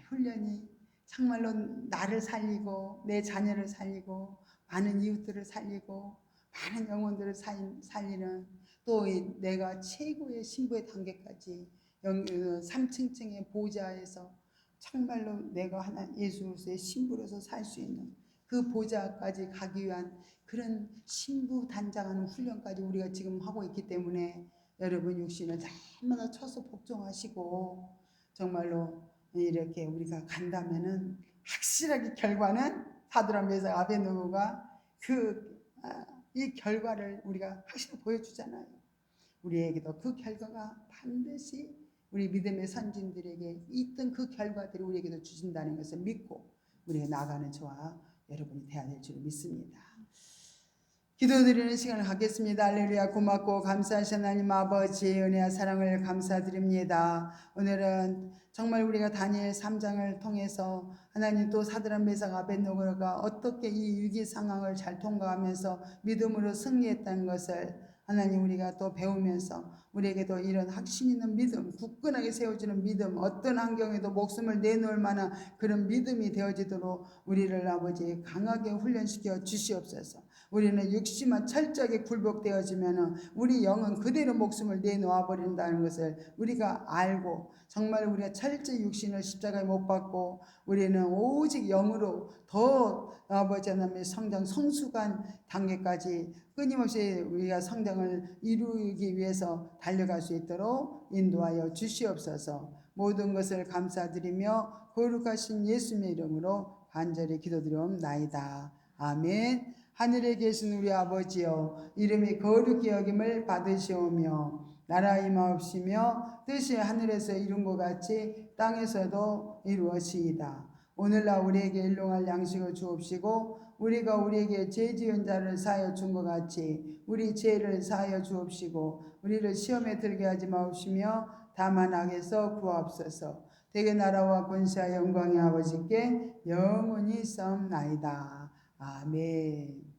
훈련이 정말로 나를 살리고 내 자녀를 살리고 많은 이웃들을 살리고 많은 영혼들을 살리는 또 내가 최고의 신부의 단계까지 3층층의 보좌에서 정말로 내가 하나 예수 그리스도의 신부로서 살 수 있는 그 보좌까지 가기 위한 그런 신부 단장하는 훈련까지 우리가 지금 하고 있기 때문에 여러분 육신을 날마다 쳐서 복종하시고 정말로 이렇게 우리가 간다면은 확실하게 결과는 사드람에서 아벤노고가 이 결과를 우리가 확실히 보여주잖아요. 우리에게도 그 결과가 반드시 우리 믿음의 선진들에게 있던 그 결과들이 우리에게도 주신다는 것을 믿고 우리가 나가는 저와 여러분이 되어야 될 줄 믿습니다. 기도드리는 시간을 갖겠습니다. 할렐루야. 고맙고 감사하신 하나님 아버지의 은혜와 사랑을 감사드립니다. 오늘은 정말 우리가 다니엘 3장을 통해서 하나님 또 사드락 메삭 아벳느고가 어떻게 이 위기 상황을 잘 통과하면서 믿음으로 승리했다는 것을 하나님 우리가 또 배우면서 우리에게도 이런 확신 있는 믿음, 굳건하게 세워지는 믿음, 어떤 환경에도 목숨을 내놓을 만한 그런 믿음이 되어지도록 우리를 아버지 강하게 훈련시켜 주시옵소서. 우리는 육신만 철저하게 굴복되어지면 우리 영은 그대로 목숨을 내놓아 버린다는 것을 우리가 알고 정말 우리가 철저히 육신을 십자가에 못 박고 우리는 오직 영으로 더 아버지 하나님의 성장 성숙한 단계까지 끊임없이 우리가 성장을 이루기 위해서 달려갈 수 있도록 인도하여 주시옵소서. 모든 것을 감사드리며 거룩하신 예수님의 이름으로 간절히 기도드리옵나이다. 아멘. 하늘에 계신 우리 아버지여, 이름이 거룩히 여김을 받으시오며 나라 임하옵시며 뜻이 하늘에서 이룬 것 같이 땅에서도 이루어지이다. 오늘날 우리에게 일용할 양식을 주옵시고 우리가 우리에게 죄 지은 자를 사하여 준 것 같이 우리 죄를 사하여 주옵시고 우리를 시험에 들게 하지 마옵시며 다만 악에서 구하옵소서. 대개 나라와 권세와 영광의 아버지께 영원히 싸움나이다. 아멘.